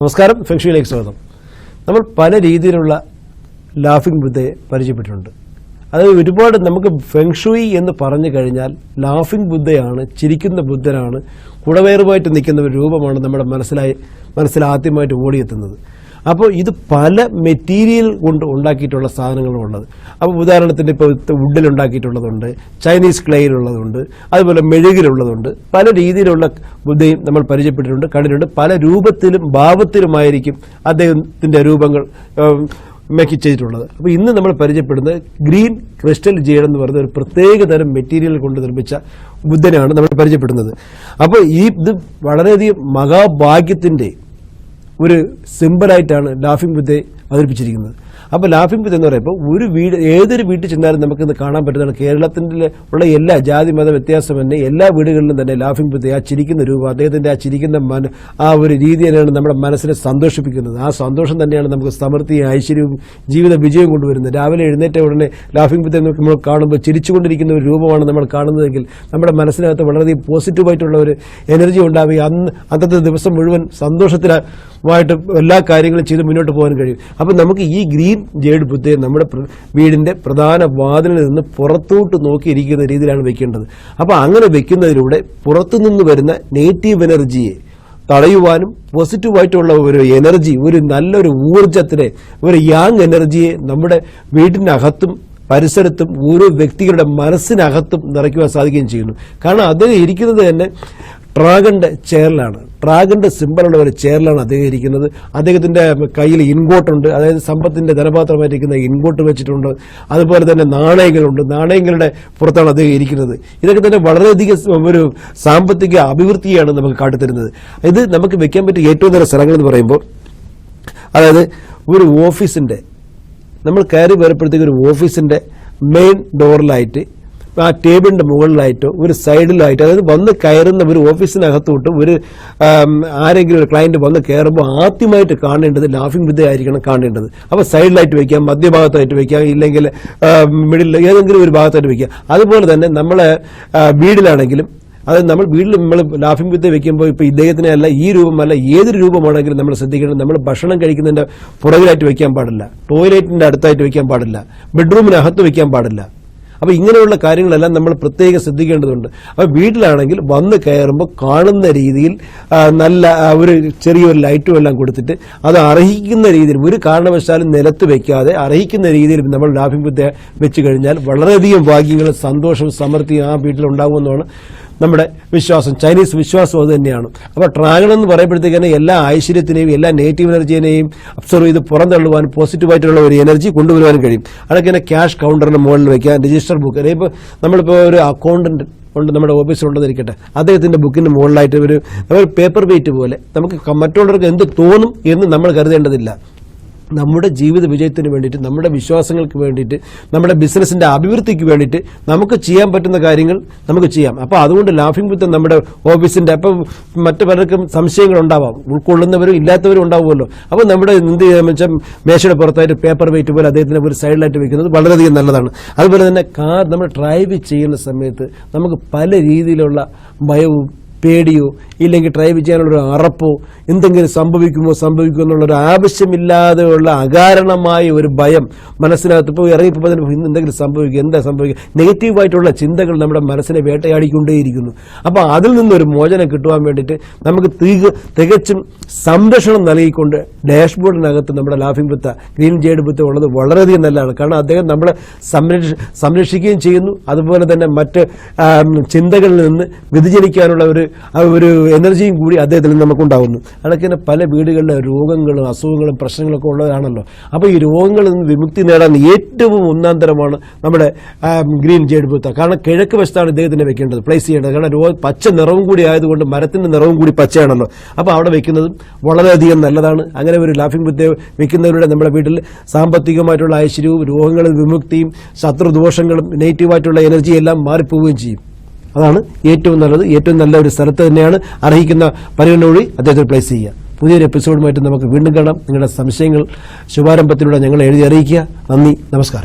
നമസ്കാരം, ഫെങ്ഷുയിലേക്ക് സ്വാഗതം. നമ്മൾ പല രീതിയിലുള്ള ലാഫിംഗ് ബുദ്ധയെ പരിചയപ്പെട്ടിട്ടുണ്ട്. അതായത് ഒരുപാട് നമുക്ക് ഫെങ്ഷുയി എന്ന് പറഞ്ഞു കഴിഞ്ഞാൽ ലാഫിംഗ് ബുദ്ധയാണ്, ചിരിക്കുന്ന ബുദ്ധനാണ്, കുടവേറുമായിട്ട് നിൽക്കുന്ന ഒരു രൂപമാണ് നമ്മുടെ മനസ്സിൽ ആദ്യമായിട്ട് ഓടിയെത്തുന്നത്. അപ്പോൾ ഇത് പല മെറ്റീരിയൽ കൊണ്ട് ഉണ്ടാക്കിയിട്ടുള്ള സാധനങ്ങളും ഉള്ളത്. അപ്പോൾ ഉദാഹരണത്തിന് ഇപ്പോൾ വുഡിൽ ഉണ്ടാക്കിയിട്ടുള്ളതുണ്ട്, ചൈനീസ് ക്ലേയിലുള്ളതുണ്ട്, അതുപോലെ മെഴുകിലുള്ളതുണ്ട്. പല രീതിയിലുള്ള ബുദ്ധയും നമ്മൾ പരിചയപ്പെട്ടിട്ടുണ്ട്, കണ്ടിട്ടുണ്ട്. പല രൂപത്തിലും ഭാവത്തിലുമായിരിക്കും അദ്ദേഹത്തിന്റെ രൂപങ്ങൾ മേക്ക് ചെയ്തിട്ടുള്ളത്. അപ്പോൾ ഇന്ന് നമ്മൾ പരിചയപ്പെടുന്നത് ഗ്രീൻ ക്രിസ്റ്റൽ ജേഡ് എന്ന് പറയുന്ന ഒരു പ്രത്യേക തരം മെറ്റീരിയൽ കൊണ്ട് നിർമ്മിച്ച ബുദ്ധനാണ് നമ്മൾ പരിചയപ്പെടുന്നത്. അപ്പോൾ ഇത് വളരെയധികം മഹാഭാഗ്യത്തിന്റെ ഒരു സിമ്പിളായിട്ടാണ് ലാഫിംഗ് ബുദ്ധയെ അവതരിപ്പിച്ചിരിക്കുന്നത്. അപ്പോൾ ലാഫിംഗ് ബുദ്ധ എന്ന് പറയുമ്പോൾ ഏതൊരു വീട്ടിൽ ചെന്നാലും നമുക്കിന്ന് കാണാൻ പറ്റുന്നതാണ്. കേരളത്തിൽ ഉള്ള എല്ലാ ജാതി മത വ്യത്യാസമന്യേ എല്ലാ വീടുകളിലും തന്നെ ലാഫിംഗ് ബുദ്ധ, ആ ചിരിക്കുന്ന രൂപം, അദ്ദേഹത്തിന്റെ ആ ചിരിക്കുന്ന ആ ഒരു രീതി തന്നെയാണ് നമ്മുടെ മനസ്സിനെ സന്തോഷിപ്പിക്കുന്നത്. ആ സന്തോഷം തന്നെയാണ് നമുക്ക് സമൃദ്ധിയും ഐശ്വര്യവും ജീവിത വിജയവും കൊണ്ടുവരുന്നത്. രാവിലെ എഴുന്നേറ്റ ഉടനെ ലാഫിംഗ് ബുദ്ധ നമ്മൾ കാണുമ്പോൾ ചിരിച്ചുകൊണ്ടിരിക്കുന്ന ഒരു രൂപമാണ് നമ്മൾ കാണുന്നതെങ്കിൽ നമ്മുടെ മനസ്സിനകത്ത് വളരെയധികം പോസിറ്റീവായിട്ടുള്ള ഒരു എനർജി ഉണ്ടാവുകയും അന്നത്തെ ദിവസം മുഴുവൻ സന്തോഷത്തിലായിട്ട് എല്ലാ കാര്യങ്ങളും ചെയ്ത് മുന്നോട്ട് പോകാൻ കഴിയും. അപ്പം നമുക്ക് ഈ ഗ്രീൻ ജേഡ് ബുദ്ധയെ നമ്മുടെ വീടിന്റെ പ്രധാന വാതിലിൽ നിന്ന് പുറത്തോട്ട് നോക്കിയിരിക്കുന്ന രീതിയിലാണ് വെക്കേണ്ടത്. അപ്പോൾ അങ്ങനെ വെക്കുന്നതിലൂടെ പുറത്തുനിന്ന് വരുന്ന നെഗറ്റീവ് എനർജിയെ തടയുവാനും പോസിറ്റീവായിട്ടുള്ള ഒരു എനർജി, ഒരു നല്ലൊരു ഊർജത്തിനെ, ഒരു യാങ് എനർജിയെ നമ്മുടെ വീടിനകത്തും പരിസരത്തും ഓരോ വ്യക്തികളുടെ മനസ്സിനകത്തും നിറയ്ക്കുവാൻ സാധിക്കുകയും ചെയ്യുന്നു. കാരണം അദ്ദേഹം ഇരിക്കുന്നത് തന്നെ ഡ്രാഗന്റെ ചെയറിലാണ്, ഡ്രാഗന്റെ സിമ്പലുള്ള ഒരു ചെയറിലാണ് അദ്ദേഹം ഇരിക്കുന്നത്. അദ്ദേഹത്തിന്റെ കയ്യിൽ ഇൻഗോട്ടുണ്ട്, അതായത് സമ്പത്തിന്റെ ധനപാത്രമായിരിക്കുന്ന ഇൻഗോട്ട് വെച്ചിട്ടുണ്ട്. അതുപോലെ തന്നെ നാണയങ്ങളുണ്ട്, നാണയങ്ങളുടെ പുറത്താണ് അദ്ദേഹം ഇരിക്കുന്നത്. ഇതൊക്കെ തന്നെ വളരെയധികം ഒരു സാമ്പത്തിക അഭിവൃദ്ധിയാണ് നമുക്ക് കാട്ടിത്തരുന്നത്. ഇത് നമുക്ക് വെക്കാൻ പറ്റിയ ഏറ്റവും നല്ല സ്ഥലങ്ങൾ എന്ന് പറയുമ്പോൾ, അതായത് ഒരു ഓഫീസിന്റെ, നമ്മൾ കയറി വരുമ്പോഴത്തേക്ക് ഒരു ഓഫീസിന്റെ മെയിൻ ഡോറിലായിട്ട്, ആ ടേബിളിന്റെ മുകളിലായിട്ടോ ഒരു സൈഡിലായിട്ടോ, അതായത് വന്ന് കയറുന്ന ഒരു ഓഫീസിനകത്തോട്ട് ഒരു ആരെങ്കിലും ഒരു ക്ലയന്റ് വന്ന് കയറുമ്പോൾ ആദ്യമായിട്ട് കാണേണ്ടത് ലാഫിംഗ് ബുദ്ധ ആയിരിക്കണം കാണേണ്ടത്. അപ്പോൾ സൈഡിലായിട്ട് വെക്കാം, മധ്യഭാഗത്തായിട്ട് വെക്കാം, ഇല്ലെങ്കിൽ മിഡിൽ ഏതെങ്കിലും ഒരു ഭാഗത്തായിട്ട് വെക്കാം. അതുപോലെ തന്നെ നമ്മളെ വീട്ടിലാണെങ്കിലും, അതായത് നമ്മൾ ലാഫിംഗ് ബുദ്ധ വെക്കുമ്പോൾ ഇപ്പോൾ ഇദ്ദേഹത്തിനെ അല്ല, ഈ രൂപമല്ല, ഏതൊരു രൂപമാണെങ്കിലും നമ്മൾ ശ്രദ്ധിക്കണം. നമ്മൾ ഭക്ഷണം കഴിക്കുന്നതിന്റെ പുറകിലായിട്ട് വെക്കാൻ പാടില്ല, ടോയ്ലറ്റിന്റെ അടുത്തായിട്ട് വെക്കാൻ പാടില്ല, ബെഡ്റൂമിനകത്ത് വെക്കാൻ പാടില്ല. അപ്പോൾ ഇങ്ങനെയുള്ള കാര്യങ്ങളെല്ലാം നമ്മൾ പ്രത്യേകം ശ്രദ്ധിക്കേണ്ടതുണ്ട്. അപ്പോൾ വീട്ടിലാണെങ്കിൽ വന്ന് കയറുമ്പോൾ കാണുന്ന രീതിയിൽ നല്ല ഒരു ചെറിയൊരു ലൈറ്റും എല്ലാം കൊടുത്തിട്ട് അത് അർഹിക്കുന്ന രീതിയിൽ, ഒരു കാരണവശാലും നിലത്ത് വെക്കാതെ അർഹിക്കുന്ന രീതിയിൽ നമ്മൾ ലാഫിംഗ് ബുദ്ധ വെച്ച് കഴിഞ്ഞാൽ വളരെയധികം ഭാഗ്യങ്ങളും സന്തോഷവും സമൃദ്ധിയും ആ വീട്ടിലുണ്ടാകുമെന്നാണ് നമ്മുടെ വിശ്വാസം. ചൈനീസ് വിശ്വാസം അത് തന്നെയാണ്. അപ്പോൾ ഡ്രാഗൺ എന്ന് പറയുമ്പോഴത്തേക്കാണ് എല്ലാ ഐശ്വര്യത്തിനെയും എല്ലാ നെഗറ്റീവ് എനർജിനെയും അബ്സർവ് ചെയ്ത് പുറന്തള്ളുവാനും പോസിറ്റീവായിട്ടുള്ള ഒരു എനർജി കൊണ്ടുവരുവാനും കഴിയും. അതൊക്കെ തന്നെ ക്യാഷ് കൗണ്ടറിന്റെ മുകളിൽ വെക്കാം, രജിസ്റ്റർ ബുക്ക്. ഇപ്പോൾ നമ്മളിപ്പോൾ ഒരു അക്കൗണ്ടന്റ് ഉണ്ട് നമ്മുടെ ഓഫീസിലുള്ളതിരിക്കട്ടെ, അദ്ദേഹത്തിന്റെ ബുക്കിന്റെ മുകളിലായിട്ട് ഒരു പേപ്പർ വെയിറ്റ് പോലെ നമുക്ക് മറ്റുള്ളവർക്ക് എന്ത് തോന്നും എന്ന് നമ്മൾ കരുതേണ്ടതില്ല. നമ്മുടെ ജീവിത വിജയത്തിന് വേണ്ടിയിട്ട്, നമ്മുടെ വിശ്വാസങ്ങൾക്ക് വേണ്ടിയിട്ട്, നമ്മുടെ ബിസിനസിന്റെ അഭിവൃദ്ധിക്ക് വേണ്ടിയിട്ട് നമുക്ക് ചെയ്യാൻ പറ്റുന്ന കാര്യങ്ങൾ നമുക്ക് ചെയ്യാം. അപ്പോൾ അതുകൊണ്ട് ലാഫിംഗ് ബുദ്ധ നമ്മുടെ ഓഫീസിന്റെ, അപ്പം മറ്റു പലർക്കും സംശയങ്ങൾ ഉണ്ടാവാം, ഉൾക്കൊള്ളുന്നവരും ഇല്ലാത്തവരും ഉണ്ടാവുമല്ലോ. അപ്പോൾ നമ്മുടെ എന്ത് ചെയ്യാന്ന് വെച്ചാൽ മേശയുടെ പുറത്തായിട്ട് പേപ്പർ വെയിറ്റ് പോലെ അദ്ദേഹത്തിന് ഒരു സൈഡിലായിട്ട് വെക്കുന്നത് വളരെയധികം നല്ലതാണ്. അതുപോലെ തന്നെ കാർ നമ്മൾ ഡ്രൈവ് ചെയ്യുന്ന സമയത്ത് നമുക്ക് പല രീതിയിലുള്ള ഭയവും പേടിയോ ഇല്ലെങ്കിൽ ഡ്രൈവ് ചെയ്യാനുള്ളൊരു അറപ്പോ എന്തെങ്കിലും സംഭവിക്കുമോ എന്നുള്ളൊരു ആവശ്യമില്ലാതെയുള്ള അകാരണമായ ഒരു ഭയം മനസ്സിനകത്ത് ഇപ്പോൾ ഇറങ്ങിപ്പോൾ എന്തെങ്കിലും സംഭവിക്കും, എന്താ സംഭവിക്കുക, നെഗറ്റീവായിട്ടുള്ള ചിന്തകൾ നമ്മുടെ മനസ്സിനെ വേട്ടയാടിക്കൊണ്ടേയിരിക്കുന്നു. അപ്പോൾ അതിൽ നിന്നൊരു മോചനം കിട്ടുവാൻ വേണ്ടിയിട്ട് നമുക്ക് തികച്ചും സംരക്ഷണം നൽകിക്കൊണ്ട് ഡാഷ്ബോർഡിനകത്ത് നമ്മുടെ ലാഫിംഗ് ബുദ്ധ, ഗ്രീൻ ജേഡ് ബുദ്ധ ഉള്ളത് വളരെയധികം നല്ലതാണ്. കാരണം അദ്ദേഹം നമ്മളെ സംരക്ഷിക്കുകയും ചെയ്യുന്നു. അതുപോലെ തന്നെ മറ്റ് ചിന്തകളിൽ നിന്ന് വ്യതിചലിക്കാനുള്ള ഒരു എനർജിയും കൂടി അദ്ദേഹത്തിൽ നിന്ന് നമുക്കുണ്ടാകുന്നു. അതൊക്കെ പല വീടുകളിലെ രോഗങ്ങളും അസുഖങ്ങളും പ്രശ്നങ്ങളൊക്കെ ഉള്ളതാണല്ലോ. അപ്പോൾ ഈ രോഗങ്ങളിൽ നിന്ന് വിമുക്തി നേടാൻ ഏറ്റവും ഒന്നാന്തരമാണ് നമ്മുടെ ഗ്രീൻ ജേഡ് ബുദ്ധ. കാരണം കിഴക്ക് വശത്താണ് ഇദ്ദേഹത്തിനെ വെക്കേണ്ടത്, പ്ലേസ് ചെയ്യേണ്ടത്. കാരണം പച്ച നിറവും കൂടി ആയതുകൊണ്ട് മരത്തിന്റെ നിറവും കൂടി പച്ചയാണല്ലോ. അപ്പോൾ അവിടെ വെക്കുന്നതും വളരെയധികം നല്ലതാണ്. അങ്ങനെ ഒരു ലാഫിംഗ് ബുദ്ധ വെക്കുന്നതിലൂടെ നമ്മുടെ വീട്ടിൽ സാമ്പത്തികമായിട്ടുള്ള ഐശ്വര്യവും രോഗങ്ങളിൽ വിമുക്തിയും ശത്രുദോഷങ്ങളും നെഗറ്റീവായിട്ടുള്ള എനർജിയും എല്ലാം മാറിപ്പോവുകയും ചെയ്യും. അതാണ് ഏറ്റവും നല്ലത്. ഏറ്റവും നല്ല ഒരു സ്ഥലത്ത് തന്നെയാണ് അർഹിക്കുന്ന പരിഗണനയോടെ അദ്ദേഹത്തെ പ്ലേസ് ചെയ്യുക. പുതിയൊരു എപ്പിസോഡുമായിട്ട് നമുക്ക് വീണ്ടും കാണാം. നിങ്ങളുടെ സംശയങ്ങൾ ശുഭാരംഭത്തിലൂടെ ഞങ്ങളെ എഴുതി അറിയിക്കുക. നന്ദി, നമസ്കാരം.